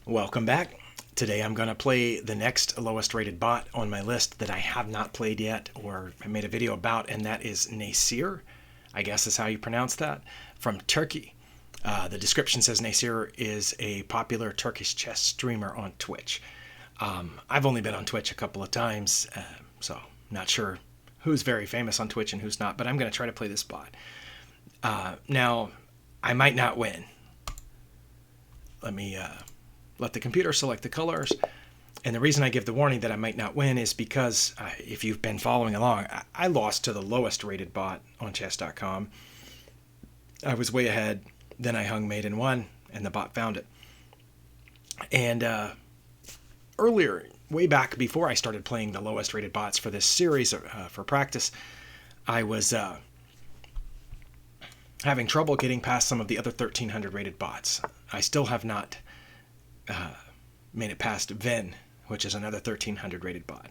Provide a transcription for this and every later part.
Welcome back. Today I'm going to play the next lowest rated bot on my list that I have not played yet or I made a video about, and that is Naycir, I guess is how you pronounce that, from Turkey. The description says Naycir is a popular Turkish chess streamer on Twitch. I've only been on Twitch a couple of times, so not sure who's very famous on Twitch and who's not, but I'm going to try to play this bot. Now, I might not win. Let me let the computer select the colors. And the reason I give the warning that I might not win is because if you've been following along, I lost to the lowest rated bot on chess.com. I was way ahead. Then I hung mate and won, and the bot found it. And earlier, way back before I started playing the lowest rated bots for this series for practice, I was having trouble getting past some of the other 1300 rated bots. I still have not made it past Vin, which is another 1300 rated bot.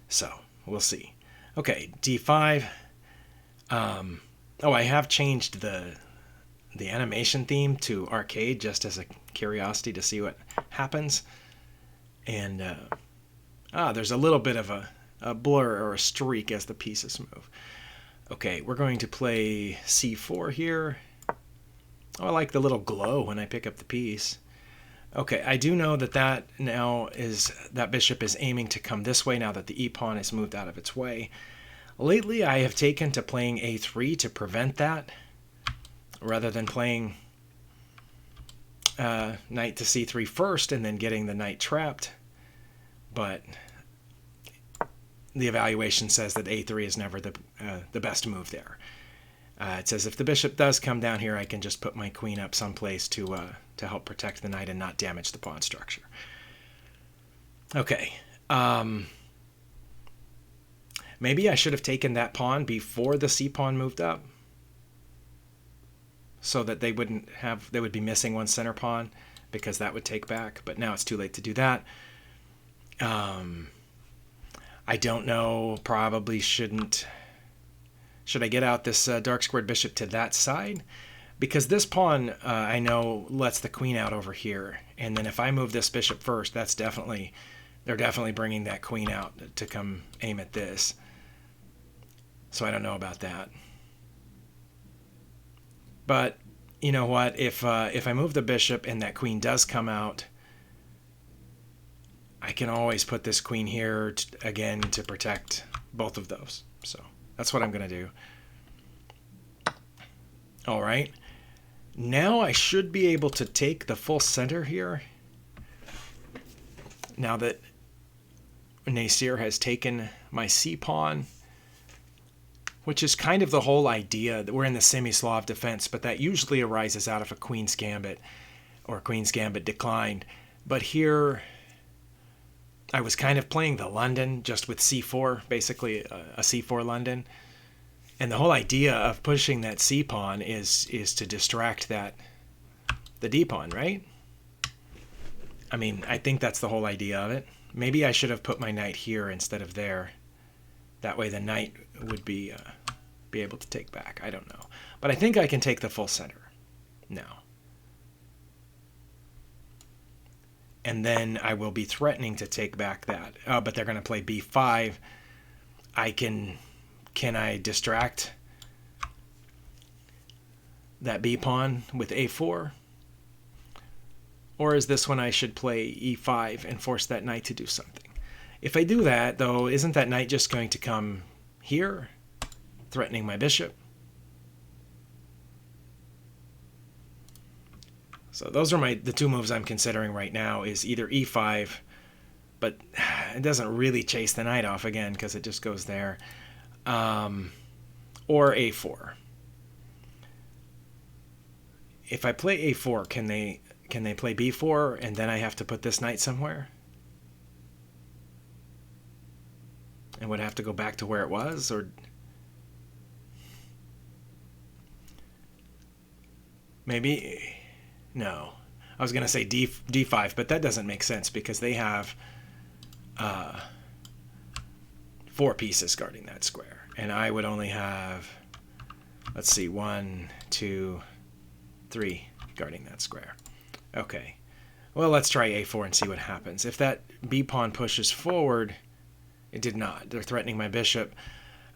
So we'll see. Okay, D5. I have changed the animation theme to arcade just as a curiosity to see what happens. And there's a little bit of a blur or a streak as the pieces move. Okay, we're going to play C4 here. Oh, I like the little glow when I pick up the piece. Okay, I do know that now is that bishop is aiming to come this way now that the e-pawn is moved out of its way. Lately, I have taken to playing A3 to prevent that, rather than playing knight to C3 first and then getting the knight trapped. But the evaluation says that A3 is never the best move there. It says if the bishop does come down here, I can just put my queen up someplace to help protect the knight and not damage the pawn structure. Okay. Maybe I should have taken that pawn before the c-pawn moved up, so that they would be missing one center pawn, because that would take back. But now it's too late to do that. I don't know. Probably shouldn't. Should I get out this dark squared bishop to that side? Because this pawn, I know, lets the queen out over here. And then if I move this bishop first, they're definitely bringing that queen out to come aim at this. So I don't know about that. But you know what? If I move the bishop and that queen does come out, I can always put this queen here again to protect both of those. So that's what I'm going to do. All right. Now I should be able to take the full center here. Now that Naycir has taken my c-pawn, which is kind of the whole idea that we're in the semi-Slav defense, but that usually arises out of a queen's gambit or queen's gambit declined. But here I was kind of playing the London just with c4, basically a c4 London. And the whole idea of pushing that c-pawn is to distract the d-pawn, right? I mean, I think that's the whole idea of it. Maybe I should have put my knight here instead of there. That way the knight would be able to take back. I don't know. But I think I can take the full center now. And then I will be threatening to take back that. But they're going to play b5. Can I distract that b-pawn with a4? Or is this when I should play e5 and force that knight to do something? If I do that, though, isn't that knight just going to come here, threatening my bishop? So those are the two moves I'm considering right now, is either e5, but it doesn't really chase the knight off again because it just goes there, or a4. If I play a4, can they play b4 and then I have to put this knight somewhere? And would have to go back to where it was, or maybe no. I was going to say d5, but that doesn't make sense because they have 4 pieces guarding that square, and I would only have, let's see, 1, 2, 3 guarding that square. Okay. Well, let's try a4 and see what happens. If that b pawn pushes forward, it did not. They're threatening my bishop.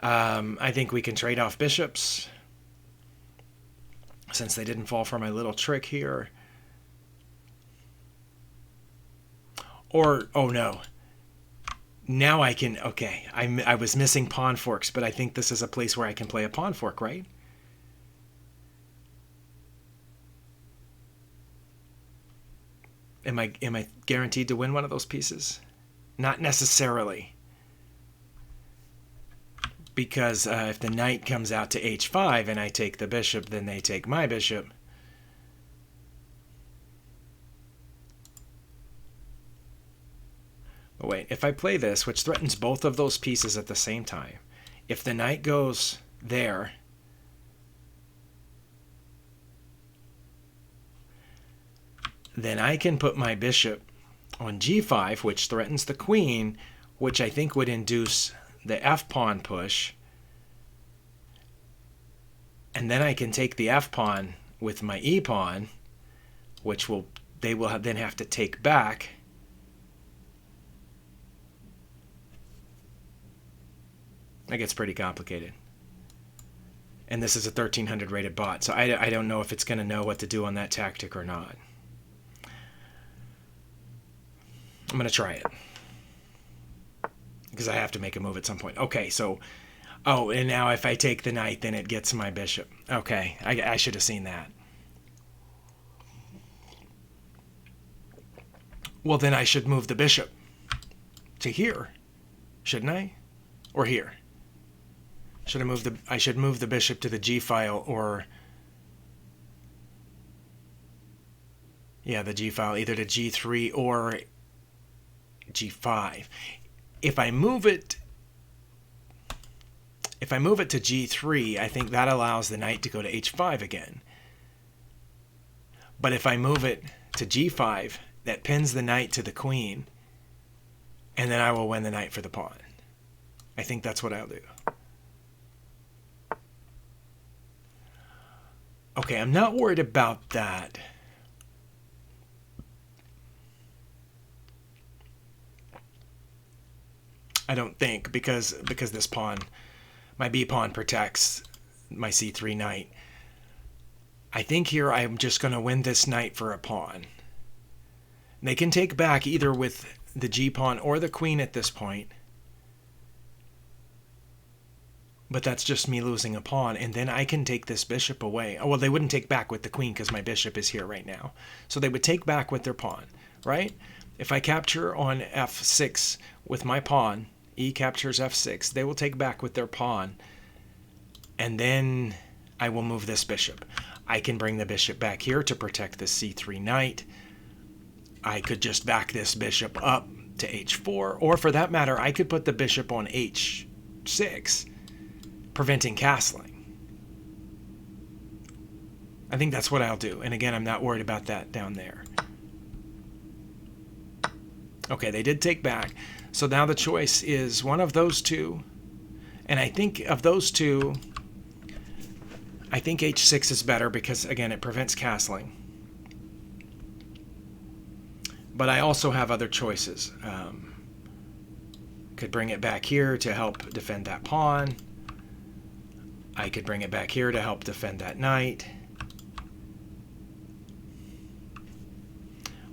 I think we can trade off bishops since they didn't fall for my little trick here. Or, oh no. Now I can, okay, I was missing pawn forks, but I think this is a place where I can play a pawn fork, right? Am I guaranteed to win one of those pieces? Not necessarily. Because if the knight comes out to h5 and I take the bishop, then they take my bishop. But wait, if I play this, which threatens both of those pieces at the same time, if the knight goes there, then I can put my bishop on g5, which threatens the queen, which I think would induce the f-pawn push. And then I can take the f-pawn with my e-pawn, which they will then have to take back. That gets pretty complicated. And this is a 1300 rated bot, so I don't know if it's going to know what to do on that tactic or not. I'm going to try it. Because I have to make a move at some point. Okay, so... Oh, and now if I take the knight, then it gets my bishop. Okay, I should have seen that. Well, then I should move the bishop to here, shouldn't I? Or here? I should move the bishop to the g file, or... Yeah, the g file, either to g3 or g5. If I move it to g3, I think that allows the knight to go to h5 again. But if I move it to g5, that pins the knight to the queen, and then I will win the knight for the pawn. I think that's what I'll do. Okay, I'm not worried about that. I don't think, because this pawn, my b pawn, protects my c3 knight. I think here I'm just going to win this knight for a pawn. They can take back either with the g pawn or the queen at this point. But that's just me losing a pawn, and then I can take this bishop away. Oh, well, they wouldn't take back with the queen because my bishop is here right now. So they would take back with their pawn, right? If I capture on f6 with my pawn, e captures f6, they will take back with their pawn, and then I will move this bishop. I can bring the bishop back here to protect the c3 knight. I could just back this bishop up to h4, or for that matter, I could put the bishop on h6, preventing castling. I think that's what I'll do. And again, I'm not worried about that down there. Okay, they did take back. So now the choice is one of those two. And I think of those two, I think h6 is better because, again, it prevents castling. But I also have other choices. Could bring it back here to help defend that pawn. I could bring it back here to help defend that knight.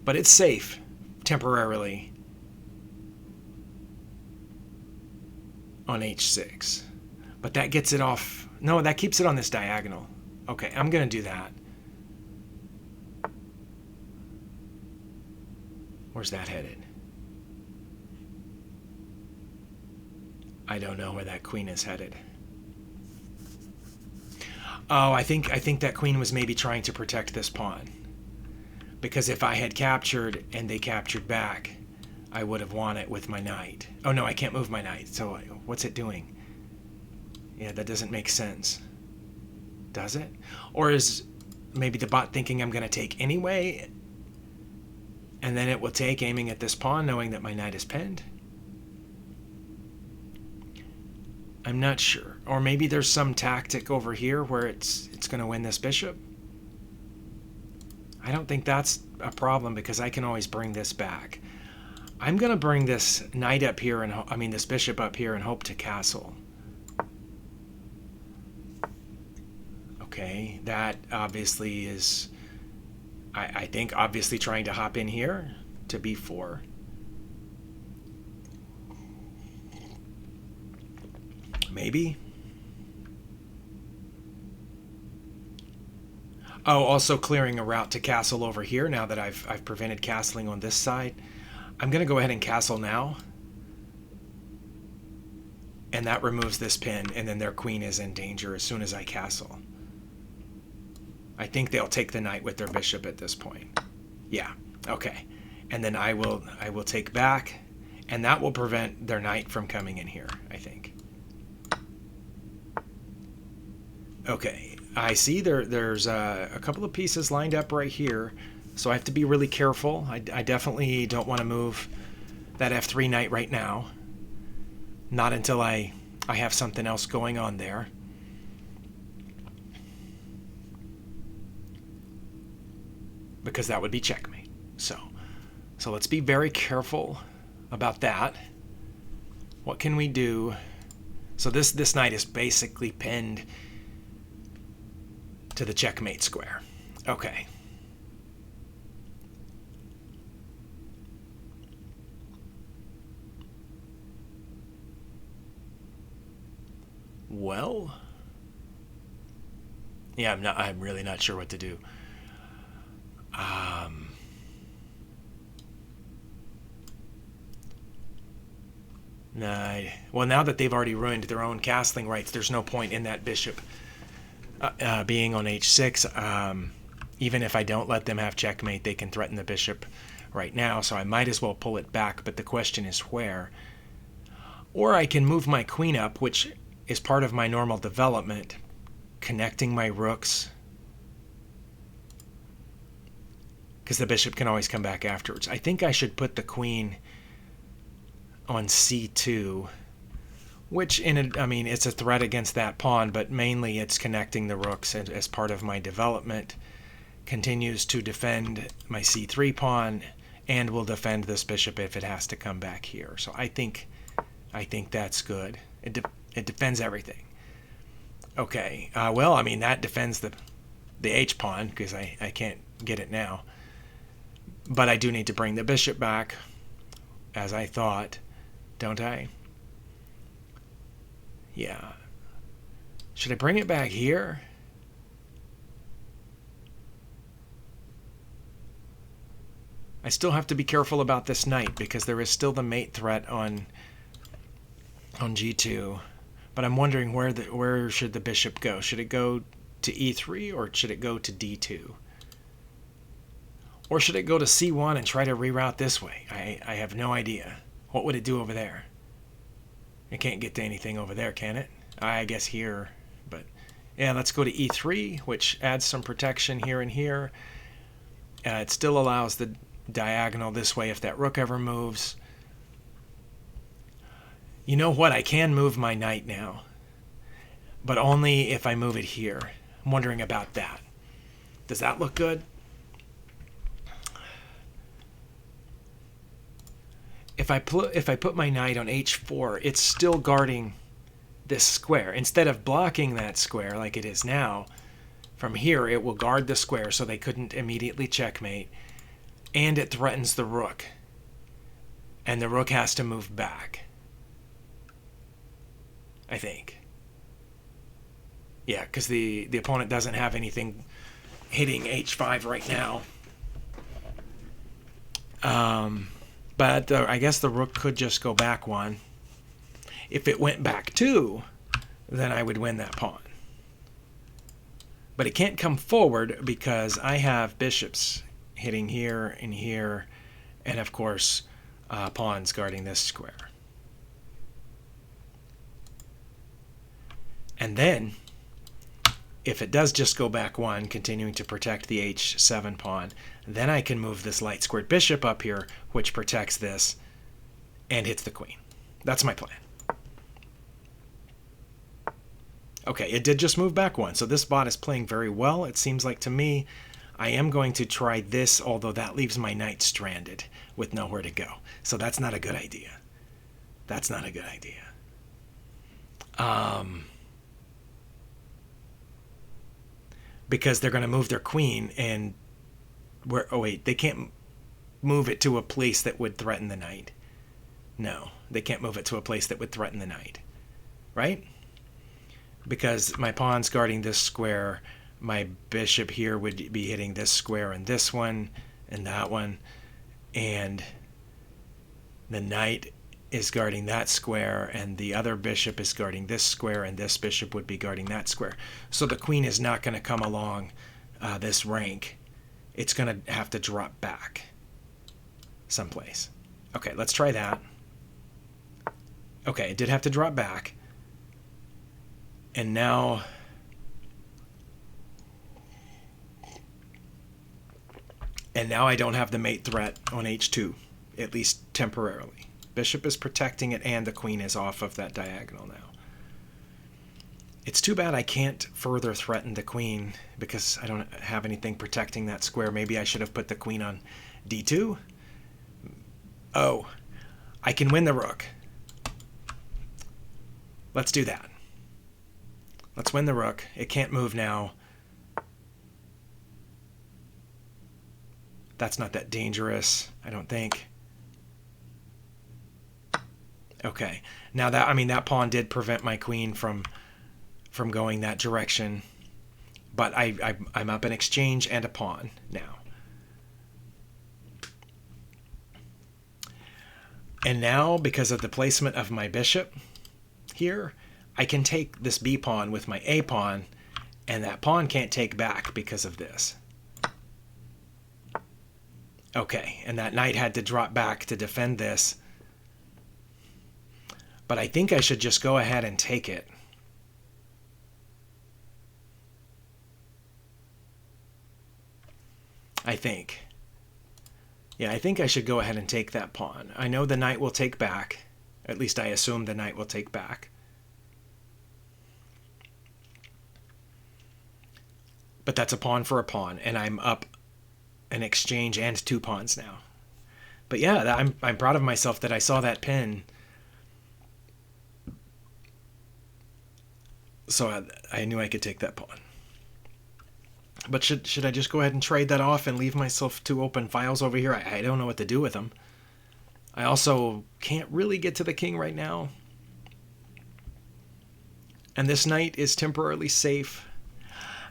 But it's safe, temporarily, on h6. But that gets it off. No, that keeps it on this diagonal. Okay, I'm going to do that. Where's that headed? I don't know where that queen is headed. Oh, I think that queen was maybe trying to protect this pawn. Because if I had captured and they captured back, I would have won it with my knight. Oh no, I can't move my knight. So what's it doing? Yeah, that doesn't make sense. Does it? Or is maybe the bot thinking I'm going to take anyway, and then it will take, aiming at this pawn, knowing that my knight is pinned? I'm not sure. Or maybe there's some tactic over here where it's going to win this bishop. I don't think that's a problem because I can always bring this back. I'm going to bring this knight up here, and I mean this bishop up here, and hope to castle. Okay, that obviously is, I think, obviously trying to hop in here to b4. Maybe. Oh, also clearing a route to castle over here now that I've prevented castling on this side. I'm going to go ahead and castle now. And that removes this pin, and then their queen is in danger as soon as I castle. I think they'll take the knight with their bishop at this point. Yeah, okay. And then I will take back, and that will prevent their knight from coming in here, I think. Okay, I see there's a couple of pieces lined up right here, so I have to be really careful. I definitely don't want to move that f3 knight right now. Not until I have something else going on there. Because that would be checkmate. So let's be very careful about that. What can we do? So this knight is basically pinned to the checkmate square. Okay. Well, yeah, I'm really not sure what to do. Well, now that they've already ruined their own castling rights, there's no point in that bishop being on h6. Even if I don't let them have checkmate, they can threaten the bishop right now, so I might as well pull it back, but the question is where. Or I can move my queen up, which is part of my normal development, connecting my rooks, because the bishop can always come back afterwards. I think I should put the queen on c2, which I mean, it's a threat against that pawn, but mainly it's connecting the rooks as part of my development. Continues to defend my c3 pawn, and will defend this bishop if it has to come back here. So I think that's good. It defends everything. Okay. Well, I mean, that defends the h pawn because I can't get it now. But I do need to bring the bishop back, as I thought, don't I? Yeah. Should I bring it back here? I still have to be careful about this knight because there is still the mate threat on g2. But I'm wondering where should the bishop go? Should it go to e3 or should it go to d2? Or should it go to c1 and try to reroute this way? I have no idea. What would it do over there? It can't get to anything over there, can it? I guess here. But yeah, let's go to e3, which adds some protection here and here. It still allows the diagonal this way if that rook ever moves. You know what? I can move my knight now, but only if I move it here. I'm wondering about that. Does that look good? If I put my knight on h4, it's still guarding this square. Instead of blocking that square like it is now, from here it will guard the square so they couldn't immediately checkmate, and it threatens the rook. And the rook has to move back, I think. Yeah, because the opponent doesn't have anything hitting h5 right now. But I guess the rook could just go back one. If it went back two, then I would win that pawn. But it can't come forward because I have bishops hitting here and here, and of course pawns guarding this square. And then, if it does just go back one, continuing to protect the h7 pawn, then I can move this light squared bishop up here, which protects this and hits the queen. That's my plan. Okay, it did just move back one, so this bot is playing very well. It seems like to me I am going to try this, although that leaves my knight stranded with nowhere to go. So that's not a good idea. That's not a good idea. Because they're going to move their queen, and oh wait, they can't move it to a place that would threaten the knight. No, they can't move it to a place that would threaten the knight, right? Because my pawn's guarding this square, my bishop here would be hitting this square and this one and that one, and the knight is guarding that square, and the other bishop is guarding this square, and this bishop would be guarding that square. So the queen is not going to come along this rank. It's going to have to drop back someplace. Okay, let's try that. Okay, it did have to drop back. And now I don't have the mate threat on h2, at least temporarily. Bishop is protecting it, and the queen is off of that diagonal now. It's too bad I can't further threaten the queen because I don't have anything protecting that square. Maybe I should have put the queen on d2. Oh, I can win the rook. Let's do that. Let's win the rook. It can't move now. That's not that dangerous, I don't think. Okay. Now that pawn did prevent my queen from going that direction. But I'm up an exchange and a pawn now. And now, because of the placement of my bishop here, I can take this b pawn with my a pawn, and that pawn can't take back because of this. Okay, and that knight had to drop back to defend this. But I think I should just go ahead and take it. I think. Yeah, I think I should go ahead and take that pawn. I know the knight will take back. At least I assume the knight will take back. But that's a pawn for a pawn, and I'm up an exchange and 2 pawns now. But yeah, I'm proud of myself that I saw that pin. So I knew I could take that pawn. But should I just go ahead and trade that off and leave myself 2 open files over here? I don't know what to do with them. I also can't really get to the king right now. And this knight is temporarily safe.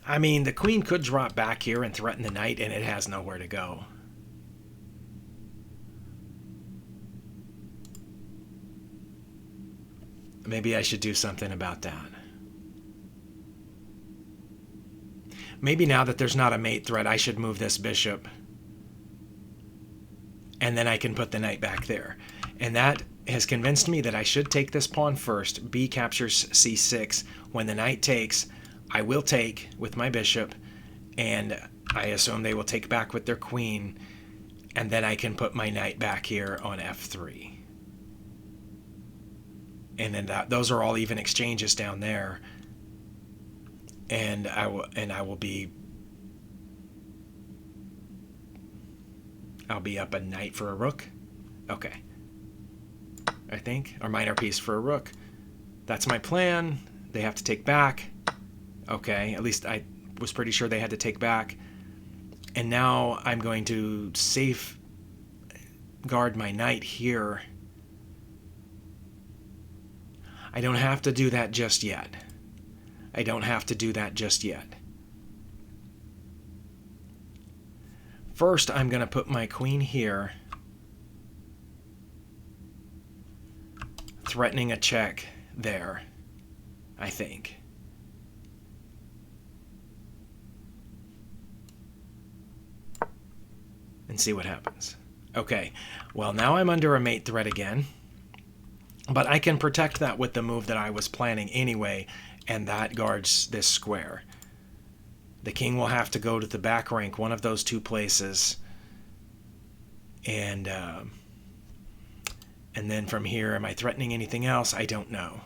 I mean, the queen could drop back here and threaten the knight, and it has nowhere to go. Maybe I should do something about that. Maybe now that there's not a mate threat, I should move this bishop. And then I can put the knight back there. And that has convinced me that I should take this pawn first. B captures c6. When the knight takes, I will take with my bishop. And I assume they will take back with their queen. And then I can put my knight back here on f3. And then those are all even exchanges down there. And I'll be up a knight for a rook. Okay. I think. Or minor piece for a rook. That's my plan. They have to take back. Okay. At least I was pretty sure they had to take back. And now I'm going to safeguard my knight here. I don't have to do that just yet. I don't have to do that just yet. First, I'm going to put my queen here, threatening a check there, I think. And see what happens. Okay, well, now I'm under a mate threat again, but I can protect that with the move that I was planning anyway, and that guards this square. The king will have to go to the back rank, one of those 2 places. And then from here, am I threatening anything else? I don't know.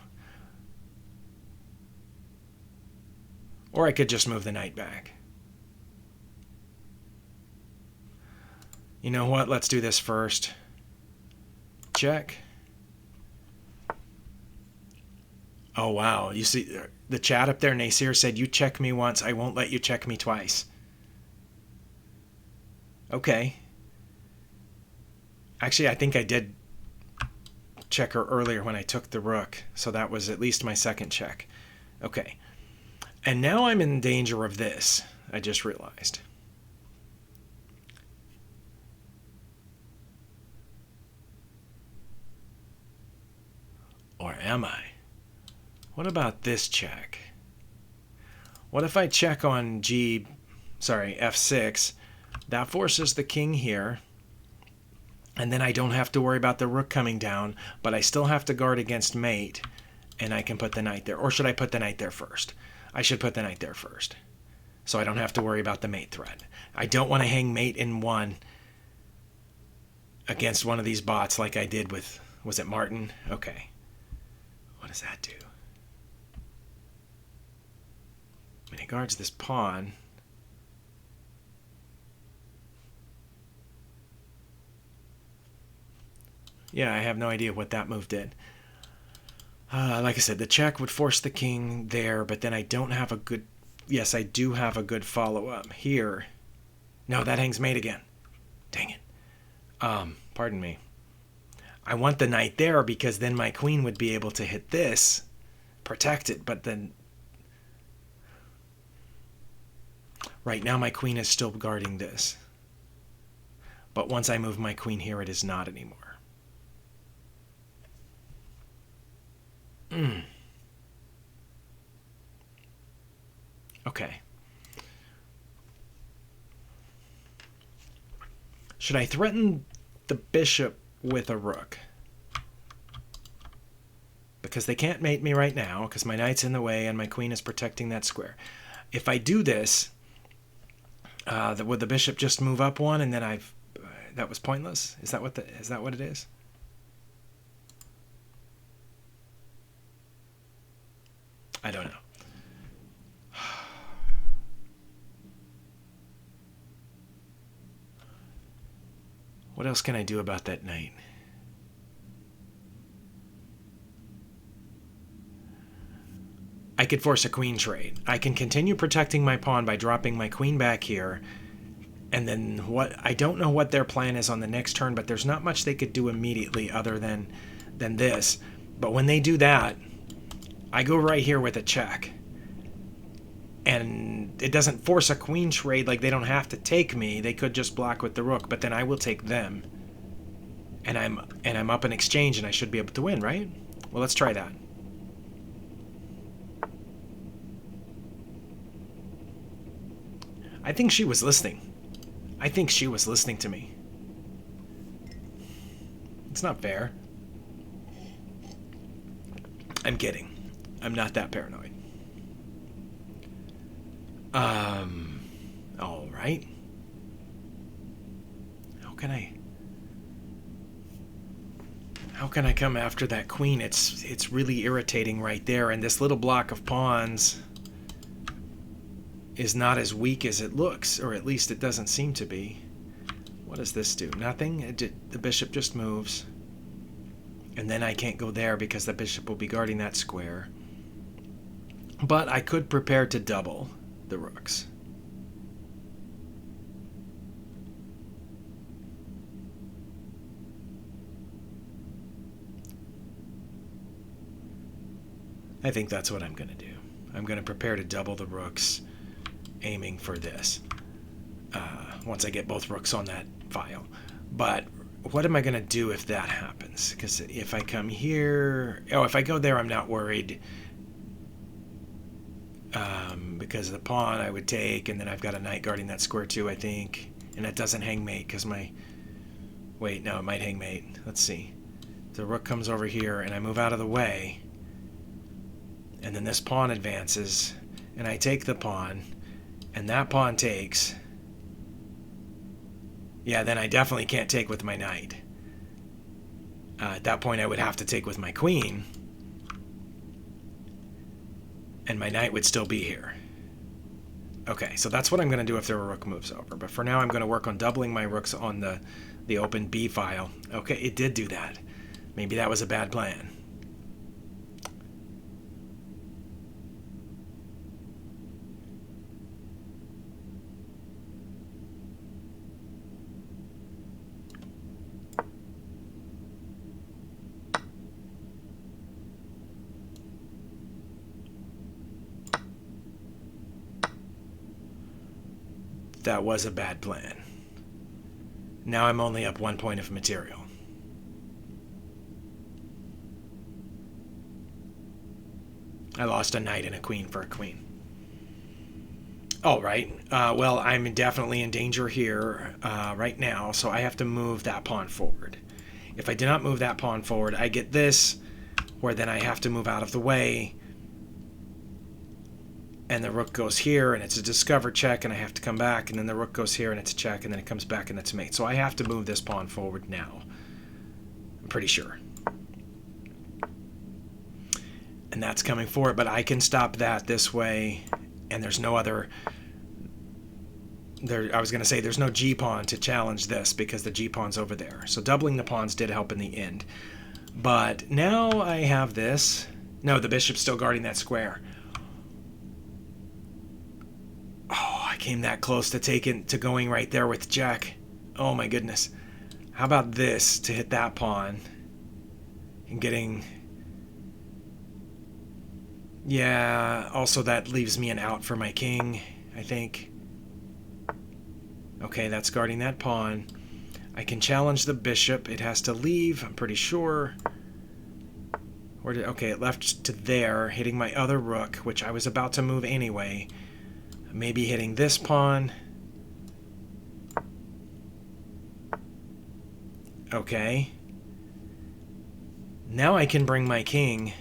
Or I could just move the knight back. You know what? Let's do this first. Check. Oh, wow. You see the chat up there, Naycir said, you check me once, I won't let you check me twice. Okay. Actually, I think I did check her earlier when I took the rook, so that was at least my second check. Okay. And now I'm in danger of this, I just realized. Or am I? What about this check? What if I check on F6? That forces the king here. And then I don't have to worry about the rook coming down, but I still have to guard against mate, and I can put the knight there. Or should I put the knight there first? I should put the knight there first, so I don't have to worry about the mate threat. I don't want to hang mate in one against one of these bots like I did with, was it Martin? Okay. What does that do? I mean, it guards this pawn. Yeah, I have no idea what that move did. Like I said, the check would force the king there, but then I don't have a good... Yes, I do have a good follow-up here. No, that hangs mate again. Dang it. Pardon me. I want the knight there because then my queen would be able to hit this, protect it, but then... Right now my queen is still guarding this. But once I move my queen here, it is not anymore. Okay. Should I threaten the bishop with a rook? Because they can't mate me right now, because my knight's in the way and my queen is protecting that square. If I do this, would the bishop just move up one and then that was pointless? Is that what it is? I don't know. What else can I do about that knight? I could force a queen trade. I can continue protecting my pawn by dropping my queen back here. And then I don't know what their plan is on the next turn, but there's not much they could do immediately other than this. But when they do that, I go right here with a check. And it doesn't force a queen trade, like they don't have to take me. They could just block with the rook, but then I will take them. And I'm up in exchange and I should be able to win, right? Well, let's try that. I think she was listening. I think she was listening to me. It's not fair. I'm kidding. I'm not that paranoid. All right. How can I come after that queen? It's really irritating right there, and this little block of pawns is not as weak as it looks, or at least it doesn't seem to be. What does this do? Nothing? The bishop just moves. And then I can't go there because the bishop will be guarding that square. But I could prepare to double the rooks. I think that's what I'm going to do. I'm going to prepare to double the rooks, aiming for this. Once I get both rooks on that file. But what am I going to do if that happens? Because if I come here... Oh, if I go there, I'm not worried. Because the pawn I would take, and then I've got a knight guarding that square too, I think. And that doesn't hang mate, because my... Wait, no, it might hang mate. Let's see. The rook comes over here, and I move out of the way. And then this pawn advances, and I take the pawn, and that pawn takes... Yeah, then I definitely can't take with my knight. At that point, I would have to take with my queen. And my knight would still be here. Okay, so that's what I'm going to do if their rook moves over. But for now, I'm going to work on doubling my rooks on the open B file. Okay, it did do that. Maybe that was a bad plan. That was a bad plan. Now I'm only up 1 point of material. I lost a knight and a queen for a queen. All right. Well, I'm definitely in danger here right now, so I have to move that pawn forward. If I do not move that pawn forward, I get this, where then I have to move out of the way, and the rook goes here, and it's a discover check, and I have to come back, and then the rook goes here, and it's a check, and then it comes back, and it's a mate. So I have to move this pawn forward now. I'm pretty sure. And that's coming forward, but I can stop that this way, and there's no other... I was going to say there's no g-pawn to challenge this because the g-pawn's over there. So doubling the pawns did help in the end. But now I have this. No, the bishop's still guarding that square. Oh, I came that close to going right there with jack. Oh my goodness. How about this to hit that pawn? And getting... Yeah, also that leaves me an out for my king, I think. Okay, that's guarding that pawn. I can challenge the bishop. It has to leave, I'm pretty sure. Okay, it left to there, hitting my other rook, which I was about to move anyway. Maybe hitting this pawn. Okay. Now I can bring my king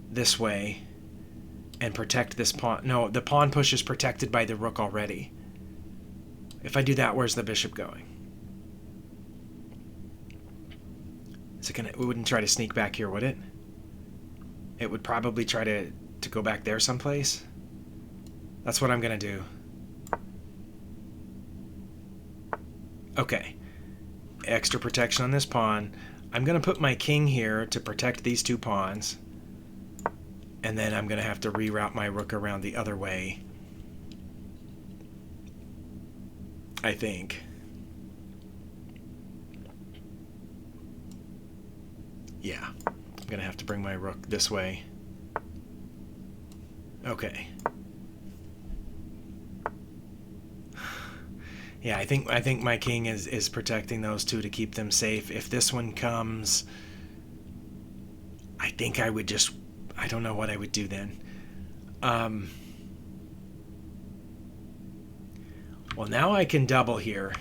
this way and protect this pawn. No, the pawn push is protected by the rook already. If I do that, where's the bishop going? Is it gonna? It wouldn't try to sneak back here, would it? It would probably try to go back there someplace. That's what I'm gonna do. Okay. Extra protection on this pawn. I'm gonna put my king here to protect these two pawns. And then I'm gonna have to reroute my rook around the other way. I think. Yeah. I'm gonna have to bring my rook this way. Okay. Yeah, I think my king is protecting those two to keep them safe. If this one comes, I think I would just... I don't know what I would do then. Well, now I can double here.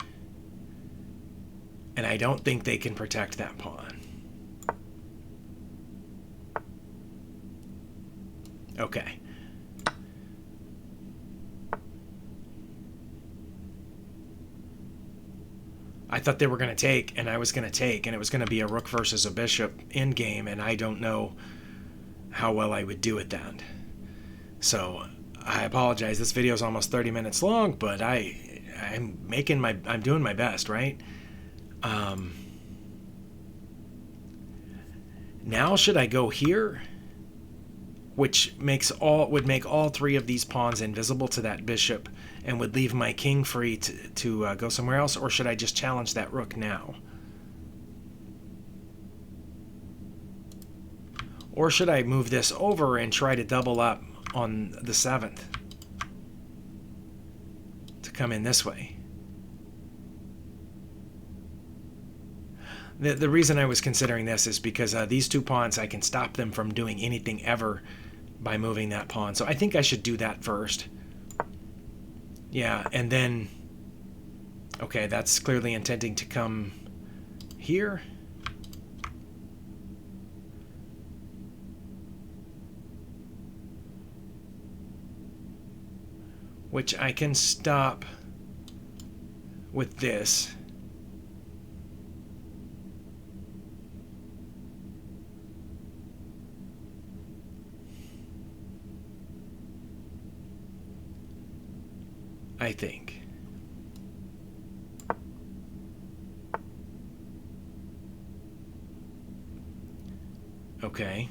And I don't think they can protect that pawn. Okay. I thought they were going to take, and I was going to take, and it was going to be a rook versus a bishop endgame, and I don't know how well I would do at that. So I apologize. This video is almost 30 minutes long, but I'm doing my best, right? Now should I go here, which would make all three of these pawns invisible to that bishop and would leave my king free to go somewhere else, or should I just challenge that rook now? Or should I move this over and try to double up on the 7th to come in this way? The reason I was considering this is because these two pawns, I can stop them from doing anything ever by moving that pawn. So I think I should do that first. Yeah, and then... Okay, that's clearly intending to come here. Which I can stop with this. I think. Okay.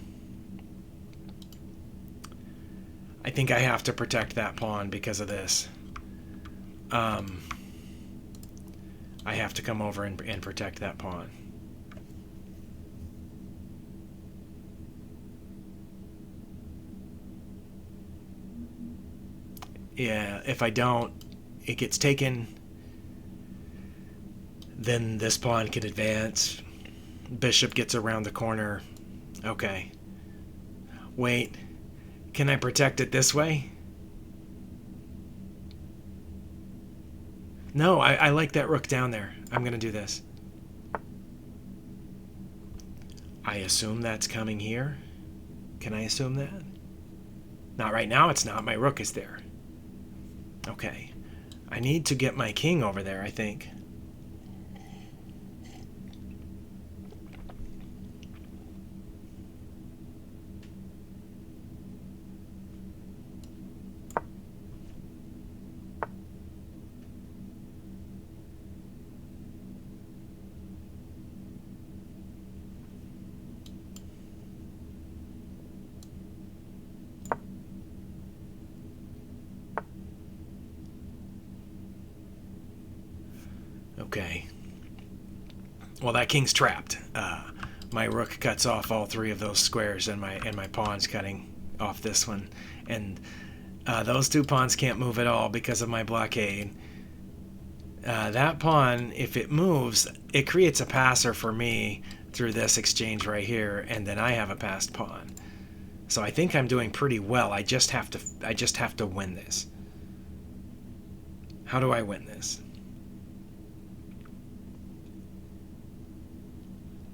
I think I have to protect that pawn because of this. I have to come over and protect that pawn. Yeah, if I don't, it gets taken. Then this pawn can advance. Bishop gets around the corner. Okay. Wait. Can I protect it this way? No, I like that rook down there. I'm going to do this. I assume that's coming here. Can I assume that? Not right now, it's not. My rook is there. Okay. I need to get my king over there, I think. Okay. Well, that king's trapped. My rook cuts off all three of those squares, and my pawn's cutting off this one. And those two pawns can't move at all because of my blockade. That pawn, if it moves, it creates a passer for me through this exchange right here, and then I have a passed pawn. So I think I'm doing pretty well. I just have to win this. How do I win this?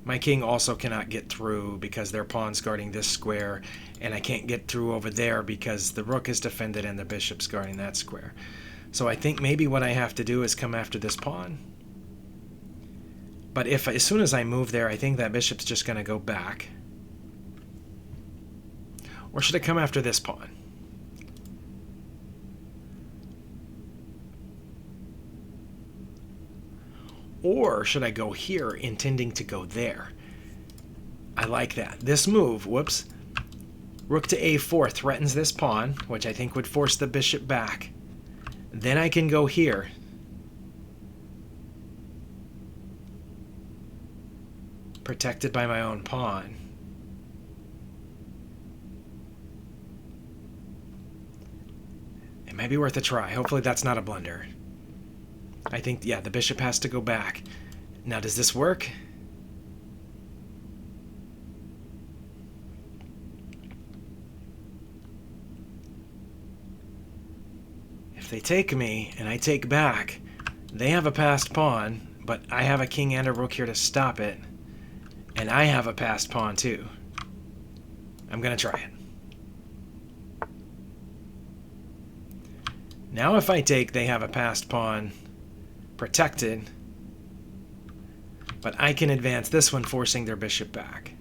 My king also cannot get through because their pawn's guarding this square, and I can't get through over there because the rook is defended and the bishop's guarding that square. So I think maybe what I have to do is come after this pawn. But as soon as I move there, I think that bishop's just going to go back. Or should I come after this pawn? Or should I go here intending to go there? I like that. This move, whoops. Rook to a4 threatens this pawn, which I think would force the bishop back. Then I can go here. Protected by my own pawn. It might be worth a try. Hopefully that's not a blunder. I think, yeah, the bishop has to go back. Now, does this work? If they take me and I take back, they have a passed pawn, but I have a king and a rook here to stop it. And I have a passed pawn too. I'm going to try it. Now if I take, they have a passed pawn protected, but I can advance this one, forcing their bishop back.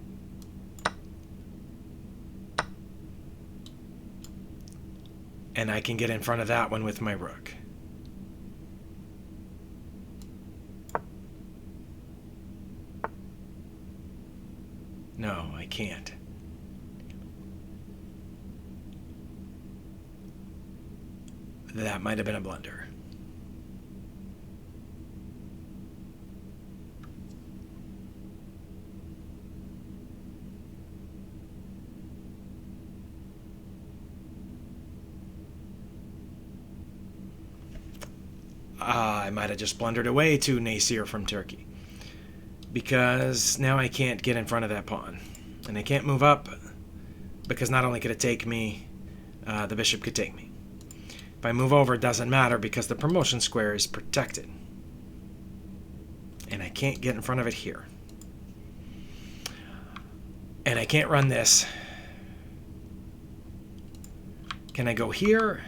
And I can get in front of that one with my rook. No, I can't. That might have been a blunder. I might have just blundered away to Naycir from Turkey. Because now I can't get in front of that pawn. And I can't move up, because not only could it take me, the bishop could take me. If I move over, it doesn't matter because the promotion square is protected. And I can't get in front of it here. And I can't run this. Can I go here?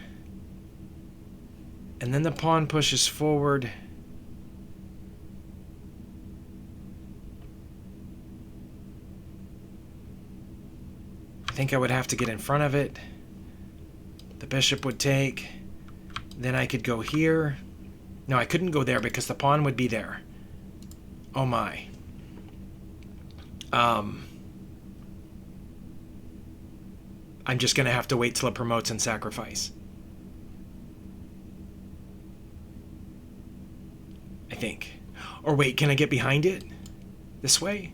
And then the pawn pushes forward. I think I would have to get in front of it. The bishop would take. Then I could go here. No, I couldn't go there because the pawn would be there. Oh my. I'm just going to have to wait till it promotes and sacrifice. I think. Or wait, can I get behind it? This way?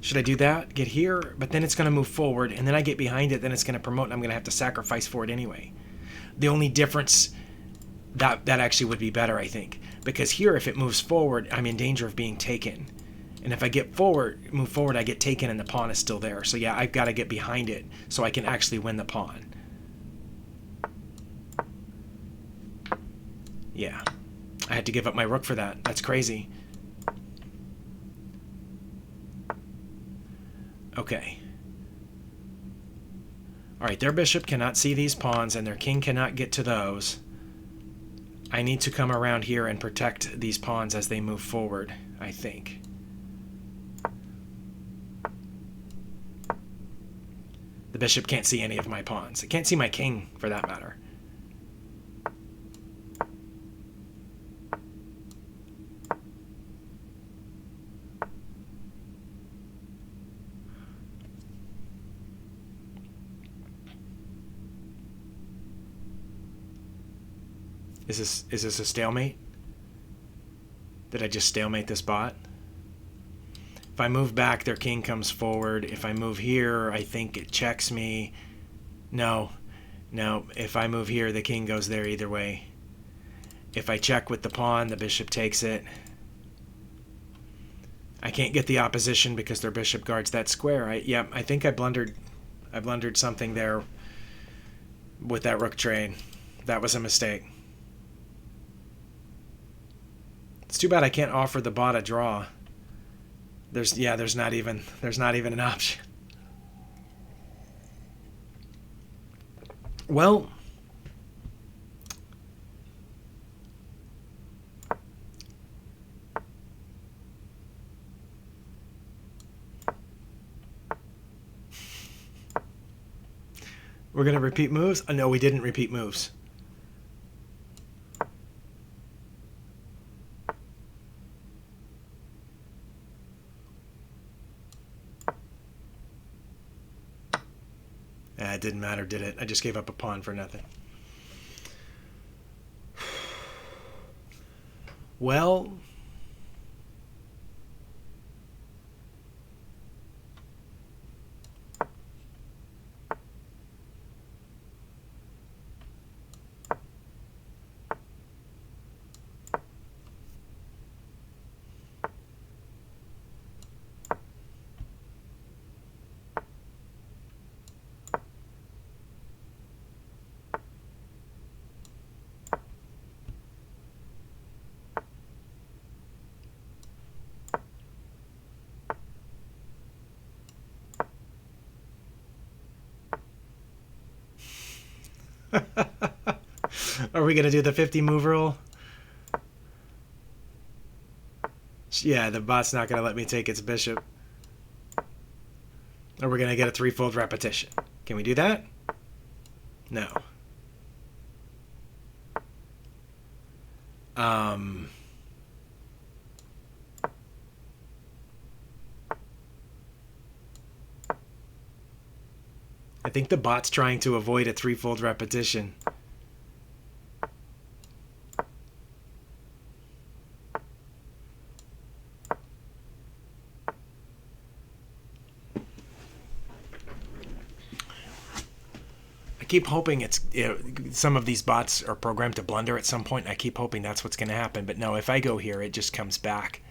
Should I do that? Get here? But then it's going to move forward, and then I get behind it, then it's going to promote, and I'm going to have to sacrifice for it anyway. The only difference, that actually would be better, I think. Because here, if it moves forward, I'm in danger of being taken. And if I move forward, I get taken and the pawn is still there. So yeah, I've got to get behind it so I can actually win the pawn. Yeah. I had to give up my rook for that. That's crazy. Okay. Alright, their bishop cannot see these pawns and their king cannot get to those. I need to come around here and protect these pawns as they move forward, I think. The bishop can't see any of my pawns. It can't see my king, for that matter. Is this a stalemate? Did I just stalemate this bot? If I move back, their king comes forward. If I move here, I think it checks me. No. No. If I move here, the king goes there either way. If I check with the pawn, the bishop takes it. I can't get the opposition because their bishop guards that square. I think I blundered something there with that rook trade. That was a mistake. It's too bad I can't offer the bot a draw. There's not even an option. Well, we're going to repeat moves? Oh, no, we didn't repeat moves. It didn't matter, did it? I just gave up a pawn for nothing. Well, are we going to do the 50 move rule? Yeah, the bot's not going to let me take its bishop. Or we're going to get a threefold repetition. Can we do that? No. I think the bot's trying to avoid a threefold repetition. I keep hoping it's, some of these bots are programmed to blunder at some point. I keep hoping that's what's going to happen. But no, if I go here, it just comes back.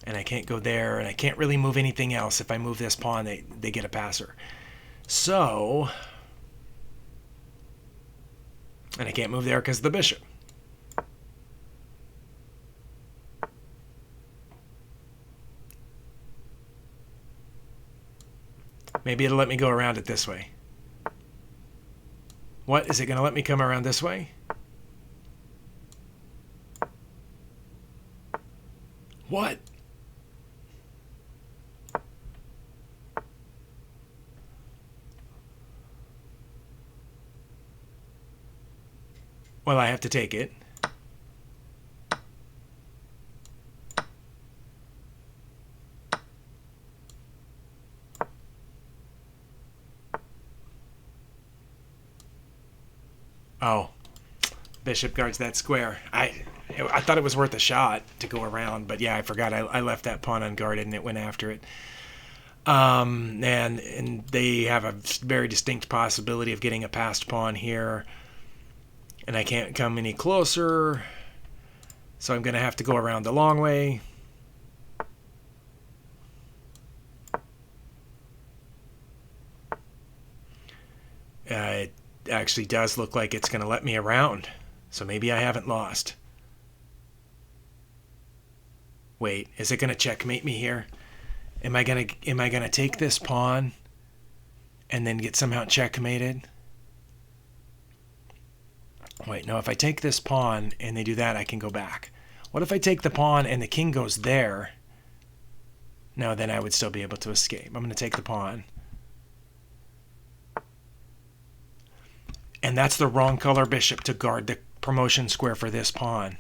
And I can't go there, and I can't really move anything else. If I move this pawn, they get a passer. So, and I can't move there because of the bishop. Maybe it'll let me go around it this way. What? Is it going to let me come around this way? What? Well, I have to take it. Oh, bishop guards that square. I thought it was worth a shot to go around, but yeah, I forgot. I left that pawn unguarded and it went after it. And they have a very distinct possibility of getting a passed pawn here, and I can't come any closer, so I'm going to have to go around the long way. It actually does look like it's going to let me around, so maybe I haven't lost. Wait, is it going to checkmate me here? Am I gonna take this pawn and then get somehow checkmated? Wait, no, if I take this pawn and they do that, I can go back. What if I take the pawn and the king goes there? No, then I would still be able to escape. I'm gonna take the pawn. And that's the wrong color bishop to guard the promotion square for this pawn.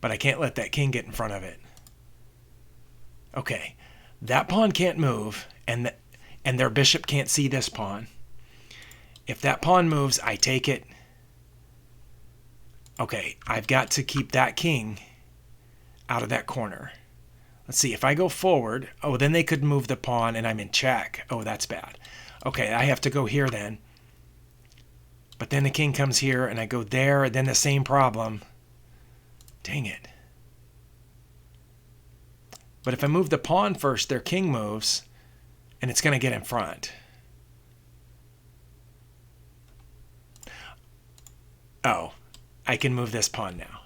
But I can't let that king get in front of it. Okay, that pawn can't move, and their bishop can't see this pawn. If that pawn moves, I take it. Okay, I've got to keep that king out of that corner. Let's see, if I go forward, oh, then they could move the pawn, and I'm in check. Oh, that's bad. Okay, I have to go here then. But then the king comes here, and I go there, and then the same problem. Dang it. But if I move the pawn first, their king moves, and it's going to get in front. Oh, I can move this pawn now.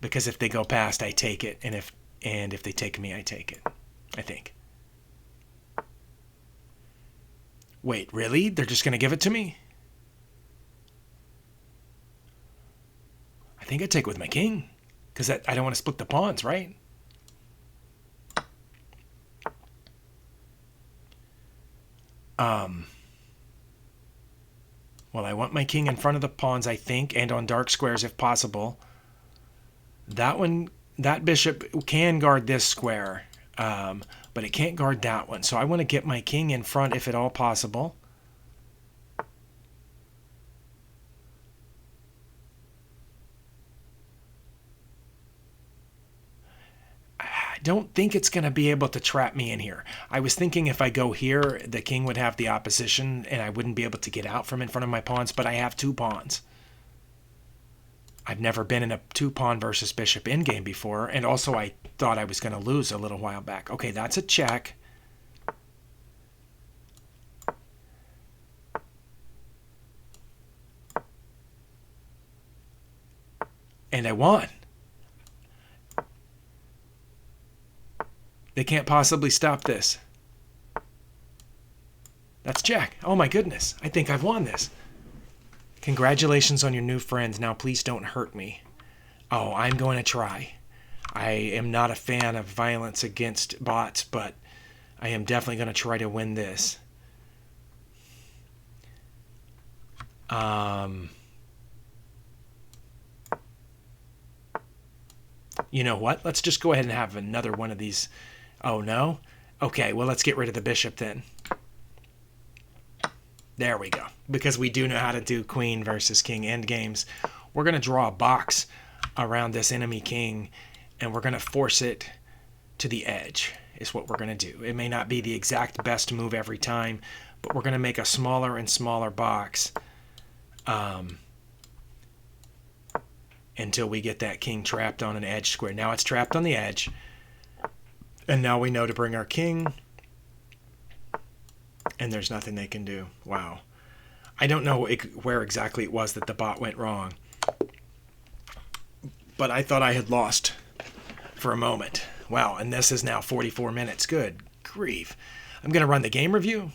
Because if they go past, I take it, and if they take me, I take it. I think. Wait, really? They're just going to give it to me? I think I take with my king. Because I don't want to split the pawns, right? Well, I want my king in front of the pawns, I think, and on dark squares if possible. That bishop can guard this square, but it can't guard that one. So I want to get my king in front if at all possible. Don't think it's going to be able to trap me in here. I was thinking if I go here, the king would have the opposition and I wouldn't be able to get out from in front of my pawns, but I have two pawns. I've never been in a two-pawn versus bishop endgame before, and also I thought I was going to lose a little while back. Okay, that's a check. And I won. They can't possibly stop this. That's check. Oh my goodness. I think I've won this. Congratulations on your new friends. Now please don't hurt me. Oh, I'm going to try. I am not a fan of violence against bots, but I am definitely going to try to win this. You know what? Let's just go ahead and have another one of these. Oh, no? Okay, well, let's get rid of the bishop then. There we go. Because we do know how to do queen versus king endgames. We're going to draw a box around this enemy king, and we're going to force it to the edge, is what we're going to do. It may not be the exact best move every time, but we're going to make a smaller and smaller box until we get that king trapped on an edge square. Now it's trapped on the edge. And now we know to bring our king. And there's nothing they can do. Wow. I don't know where exactly it was that the bot went wrong. But I thought I had lost for a moment. Wow, and this is now 44 minutes. Good grief. I'm going to run the game review.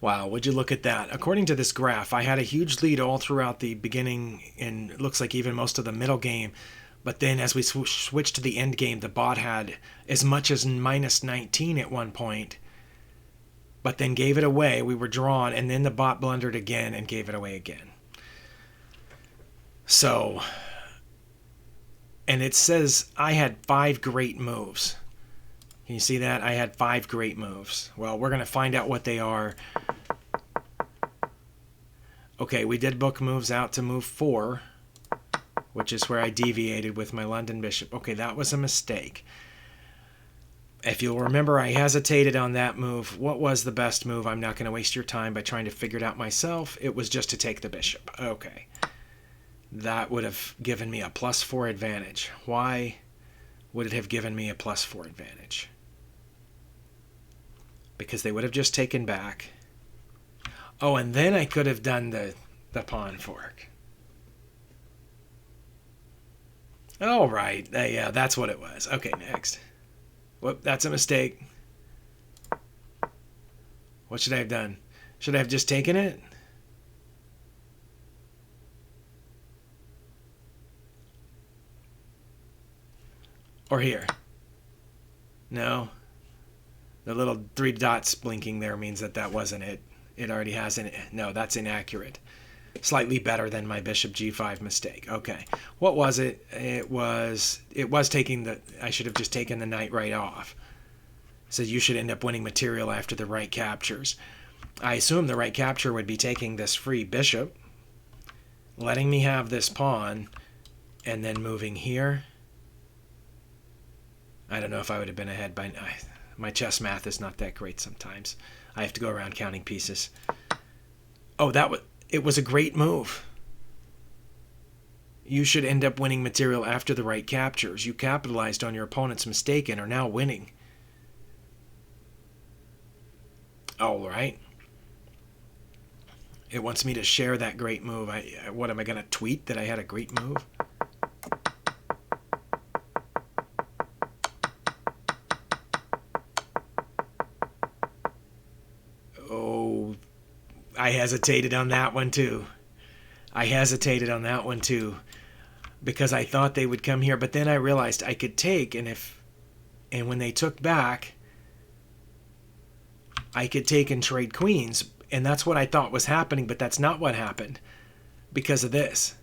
Wow, would you look at that? According to this graph, I had a huge lead all throughout the beginning, and it looks like even most of the middle game. But then as we switched to the end game, the bot had as much as minus 19 at one point, but then gave it away. We were drawn, and then the bot blundered again and gave it away again. So, and it says I had 5 great moves. Can you see that? I had 5 great moves. Well, we're going to find out what they are. Okay, we did book moves out to move 4, which is where I deviated with my London bishop. Okay, that was a mistake. If you'll remember, I hesitated on that move. What was the best move? I'm not going to waste your time by trying to figure it out myself. It was just to take the bishop. Okay. That would have given me a +4 advantage. Why would it have given me a +4 advantage? Because they would have just taken back. Oh, and then I could have done the pawn fork. All right. Yeah, that's what it was. Okay, next. Whoop, that's a mistake. What should I have done? Should I have just taken it? Or here? No. The little 3 dots blinking there means that that wasn't it. It already has an... No, that's inaccurate. Slightly better than my bishop g5 mistake. Okay. What was it? It was taking the... I should have just taken the knight right off. It says you should end up winning material after the right captures. I assume the right capture would be taking this free bishop, letting me have this pawn, and then moving here. I don't know if I would have been ahead by... My chess math is not that great sometimes. I have to go around counting pieces. Oh, it was a great move. You should end up winning material after the right captures. You capitalized on your opponent's mistake and are now winning. All right. It wants me to share that great move. What am I going to tweet that I had a great move? Oh, I hesitated on that one too. Because I thought they would come here, but then I realized I could take, and when they took back, I could take and trade queens, and that's what I thought was happening, but that's not what happened because of this.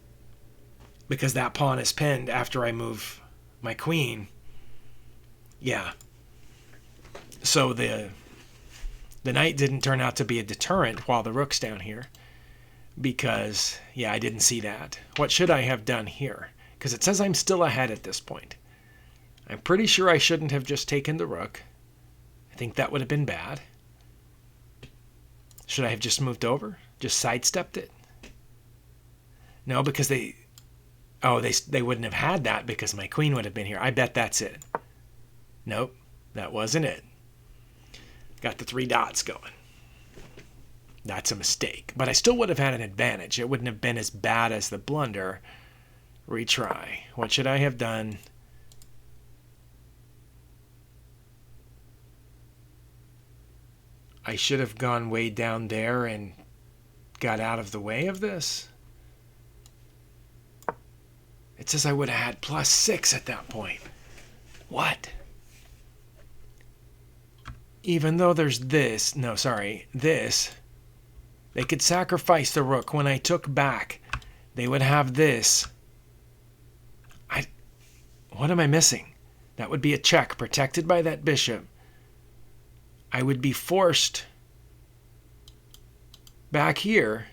Because that pawn is pinned after I move my queen. Yeah. So the knight didn't turn out to be a deterrent while the rook's down here. Because, yeah, I didn't see that. What should I have done here? Because it says I'm still ahead at this point. I'm pretty sure I shouldn't have just taken the rook. I think that would have been bad. Should I have just moved over? Just sidestepped it? No, because they wouldn't have had that because my queen would have been here. I bet that's it. Nope, that wasn't it. Got the 3 dots going. That's a mistake. But I still would have had an advantage. It wouldn't have been as bad as the blunder. Retry. What should I have done? I should have gone way down there and got out of the way of this. It says I would have had +6 at that point. What? Even though there's this, no, sorry, this, they could sacrifice the rook. When I took back, they would have this. What am I missing? That would be a check protected by that bishop. I would be forced back here,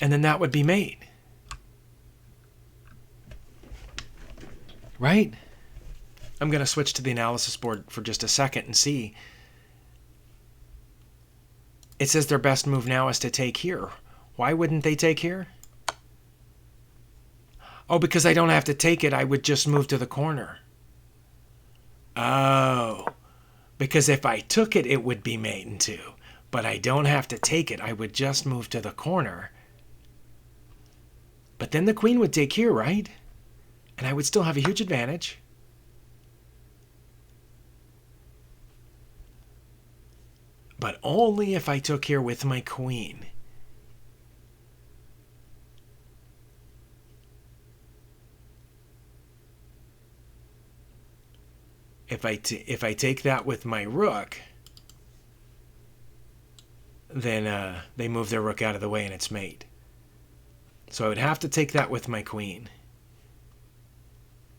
and then that would be mate. Right? I'm going to switch to the analysis board for just a second and see. It says their best move now is to take here. Why wouldn't they take here? Oh, because I don't have to take it. I would just move to the corner. Oh, because if I took it, it would be mate in 2. But I don't have to take it. I would just move to the corner. But then the queen would take here, right? And I would still have a huge advantage. But only if I took here with my queen. if I take that with my rook, then they move their rook out of the way and it's mate. So I would have to take that with my queen.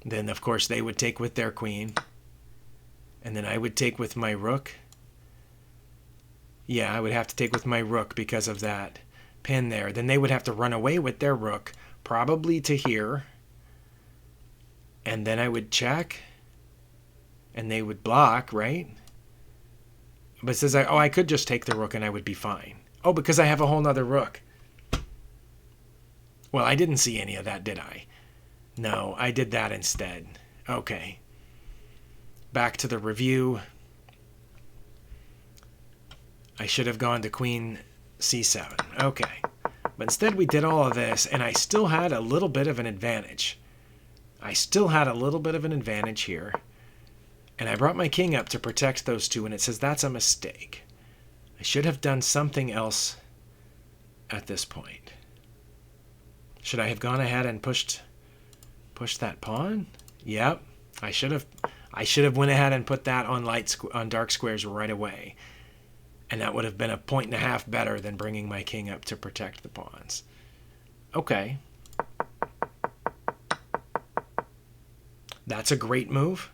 Then, of course, they would take with their queen. And then I would take with my rook. Yeah, I would have to take with my rook because of that pin there. Then they would have to run away with their rook, probably to here. And then I would check. And they would block, right? But it says, I could just take the rook and I would be fine. Oh, because I have a whole nother rook. Well, I didn't see any of that, did I? No, I did that instead. Okay. Back to the review. I should have gone to queen c7. Okay. But instead we did all of this, and I still had a little bit of an advantage. I still had a little bit of an advantage here. And I brought my king up to protect those two, and it says that's a mistake. I should have done something else at this point. Should I have gone ahead and pushed that pawn? Yep. I should have went ahead and put that on dark squares right away. And that would have been a point and a half better than bringing my king up to protect the pawns. Okay. That's a great move.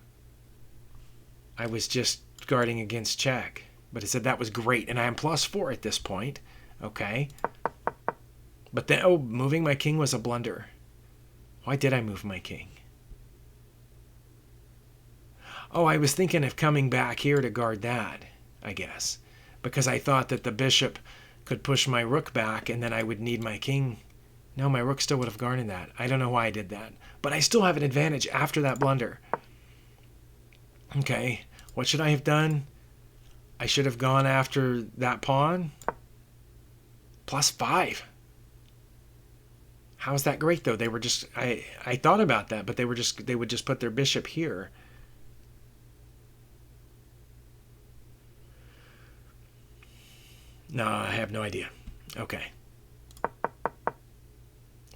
I was just guarding against check. But it said that was great. And I am +4 at this point. Okay. But then, moving my king was a blunder. Why did I move my king? Oh, I was thinking of coming back here to guard that, I guess. Because I thought that the bishop could push my rook back and then I would need my king. No, my rook still would have guarded that. I don't know why I did that. But I still have an advantage after that blunder. Okay, what should I have done? I should have gone after that pawn. +5. How is that great, though? They were just, I thought about that, but they would just put their bishop here. No, I have no idea. Okay.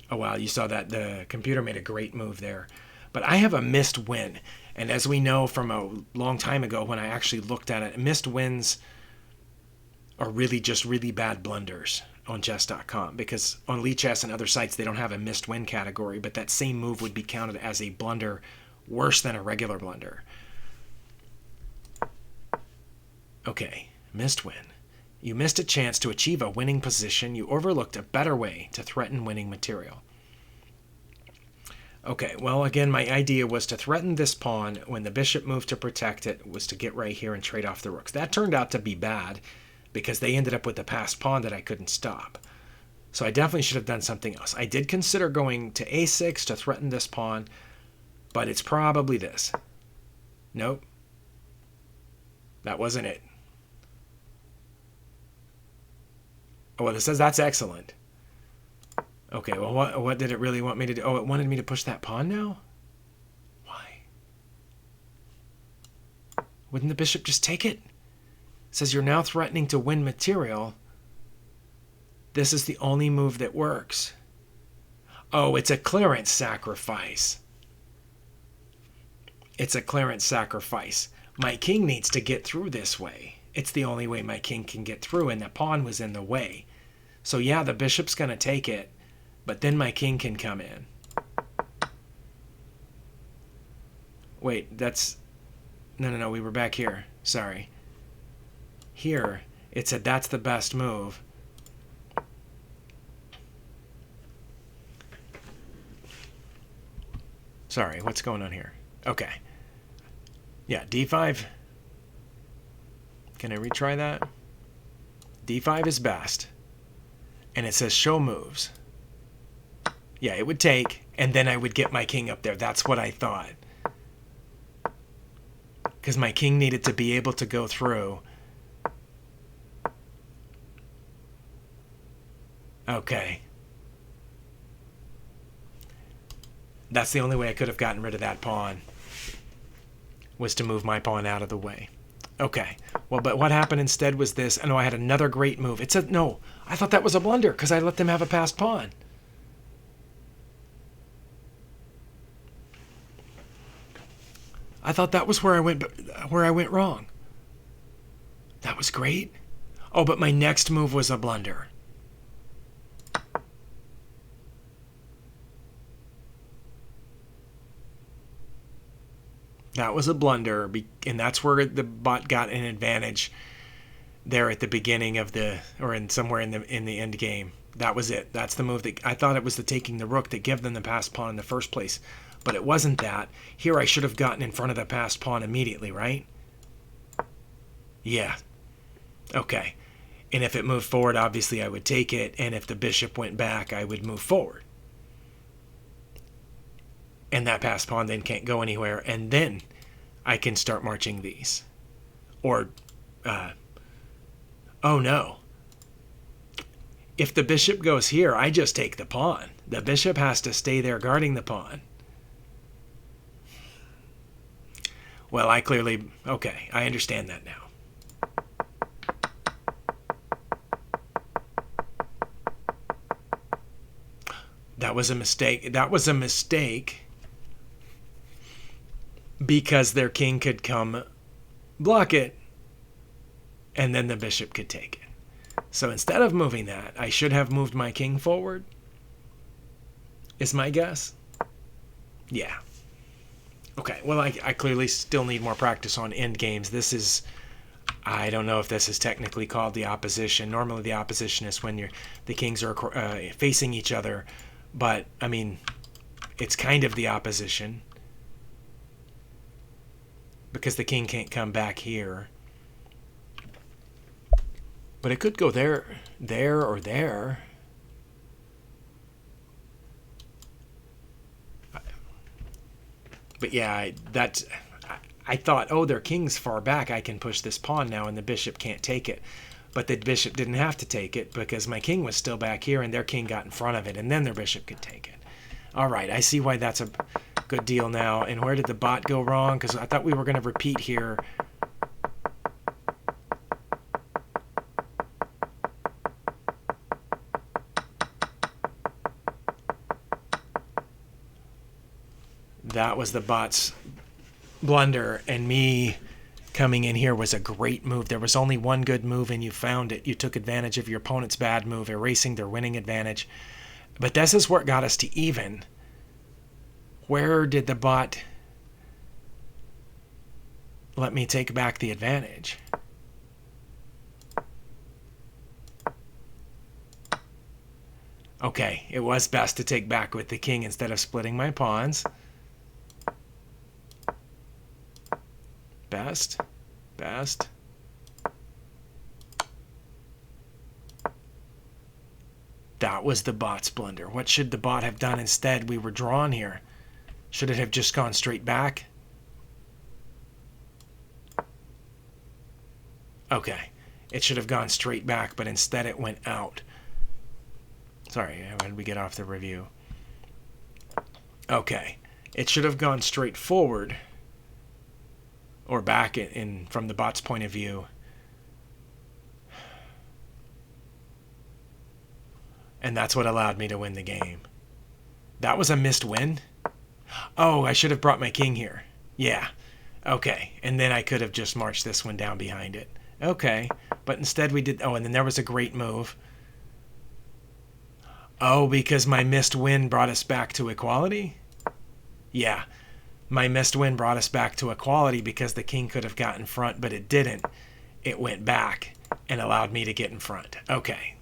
Oh, wow, you saw that. The computer made a great move there. But I have a missed win. And as we know from a long time ago when I actually looked at it, missed wins are really just really bad blunders on chess.com, because on Lichess and other sites they don't have a missed win category, but that same move would be counted as a blunder worse than a regular blunder. Okay, missed win. You missed a chance to achieve a winning position. You overlooked a better way to threaten winning material. Okay, well, again, my idea was to threaten this pawn when the bishop moved to protect it, was to get right here and trade off the rooks. That turned out to be bad because they ended up with the passed pawn that I couldn't stop. So I definitely should have done something else. I did consider going to a6 to threaten this pawn, but it's probably this. Nope. That wasn't it. Oh, well, it says that's excellent. Okay, well, what did it really want me to do? Oh, it wanted me to push that pawn now? Why? Wouldn't the bishop just take it? It says you're now threatening to win material. This is the only move that works. Oh, it's a clearance sacrifice. It's a clearance sacrifice. My king needs to get through this way. It's the only way my king can get through, and the pawn was in the way. So yeah, the bishop's going to take it, but then my king can come in. Wait, that's... No, we were back here. Sorry. Here, it said that's the best move. Sorry, what's going on here? Okay. Yeah, d5. Can I retry that? d5 is best. And it says show moves. Yeah, it would take, and then I would get my king up there. That's what I thought. Because my king needed to be able to go through. Okay. That's the only way I could have gotten rid of that pawn, was to move my pawn out of the way. Okay. Well, but what happened instead was this. I know I had another great move. It said, no, I thought that was a blunder because I let them have a passed pawn. I thought that was where I went wrong. That was great. Oh, but my next move was a blunder. That was a blunder, and that's where the bot got an advantage there at the beginning of or in somewhere in the end game. That was it. That's the move that I thought it was the taking the rook that gave them the passed pawn in the first place, but it wasn't that. Here I should have gotten in front of the passed pawn immediately, right? Yeah. Okay. And if it moved forward, obviously I would take it, and if the bishop went back, I would move forward. And that passed pawn then can't go anywhere, and then I can start marching these. Or, oh no. If the bishop goes here, I just take the pawn. The bishop has to stay there guarding the pawn. Well, okay, I understand that now. That was a mistake. That was a mistake because their king could come block it, and then the bishop could take it. So instead of moving that, I should have moved my king forward, is my guess. Yeah. Okay, well, I clearly still need more practice on end games. This is, I don't know if this is technically called the opposition. Normally the opposition is when the kings are facing each other, but, I mean, it's kind of the opposition because the king can't come back here. But it could go there, or there. But yeah, I thought, oh, their king's far back. I can push this pawn now, and the bishop can't take it. But the bishop didn't have to take it because my king was still back here, and their king got in front of it, and then their bishop could take it. All right, I see why that's a good deal now. And where did the bot go wrong? Because I thought we were going to repeat here. That was the bot's blunder, and me coming in here was a great move. There was only one good move, and you found it. You took advantage of your opponent's bad move, erasing their winning advantage. But this is what got us to even. Where did the bot let me take back the advantage? Okay, it was best to take back with the king instead of splitting my pawns. Best. That was the bot's blunder. What should the bot have done instead? We were drawn here. Should it have just gone straight back? Okay. It should have gone straight back, but instead it went out. Sorry, how did we get off the review? Okay. It should have gone straight forward, or back from the bot's point of view. And that's what allowed me to win the game. That was a missed win? Oh, I should have brought my king here. Yeah. Okay. And then I could have just marched this one down behind it. Okay. But instead we did... Oh, and then there was a great move. Oh, because my missed win brought us back to equality? Yeah. My missed win brought us back to equality because the king could have got in front, but it didn't. It went back and allowed me to get in front. Okay.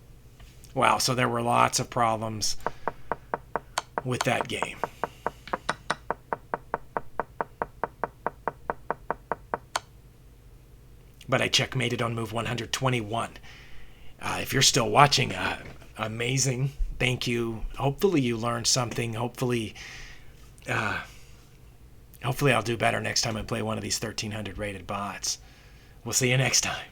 Wow, so there were lots of problems with that game. But I checkmated on move 121. If you're still watching, amazing. Thank you. Hopefully you learned something. Hopefully I'll do better next time I play one of these 1300 rated bots. We'll see you next time.